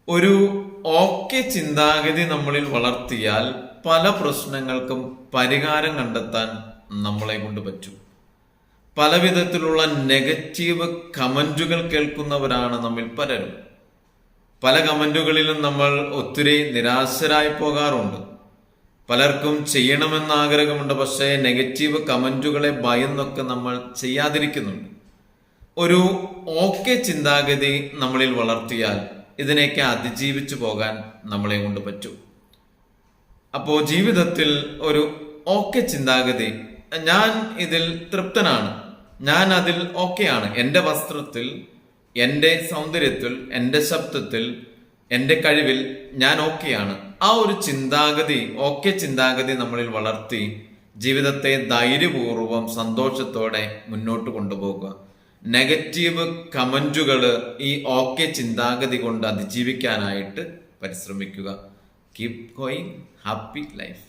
ഒരു ഓക്കെ ചിന്താഗതി നമ്മളിൽ വളർത്തിയാൽ പല പ്രശ്നങ്ങൾക്കും പരിഹാരം കണ്ടെത്താൻ നമ്മളെ കൊണ്ട് പറ്റും. പല വിധത്തിലുള്ള നെഗറ്റീവ് കമന്റുകൾ കേൾക്കുന്നവരാണ് നമ്മിൽ പലരും. പല കമന്റുകളിലും നമ്മൾ ഒത്തിരി നിരാശരായി പോകാറുണ്ട്. പലർക്കും ചെയ്യണമെന്ന് ആഗ്രഹമുണ്ട്, പക്ഷേ നെഗറ്റീവ് കമന്റുകളെ ഭയന്നൊക്കെ നമ്മൾ ചെയ്യാതിരിക്കുന്നുണ്ട്. ഒരു ഓക്കെ ചിന്താഗതി നമ്മളിൽ വളർത്തിയാൽ ഇതിനെയൊക്കെ അതിജീവിച്ചു പോകാൻ നമ്മളെ കൊണ്ട് പറ്റും. അപ്പോൾ ജീവിതത്തിൽ ഒരു ഓക്കെ ചിന്താഗതി, ഞാൻ ഇതിൽ തൃപ്തനാണ്, ഞാൻ അതിൽ ഓക്കെയാണ്, എൻ്റെ വസ്ത്രത്തിൽ, എൻ്റെ സൗന്ദര്യത്തിൽ, എൻ്റെ ശബ്ദത്തിൽ, എൻ്റെ കഴിവിൽ ഞാൻ ഓക്കെയാണ്. ആ ഒരു ചിന്താഗതി, ഓക്കെ ചിന്താഗതി നമ്മളിൽ വളർത്തി ജീവിതത്തെ ധൈര്യപൂർവ്വം സന്തോഷത്തോടെ മുന്നോട്ട് കൊണ്ടുപോകുക. നെഗറ്റീവ് കമന്റുകൾ ഈ ഓക്കെ ചിന്താഗതി കൊണ്ട് അതിജീവിക്കാനായിട്ട് പരിശ്രമിക്കുക. Keep going, happy life.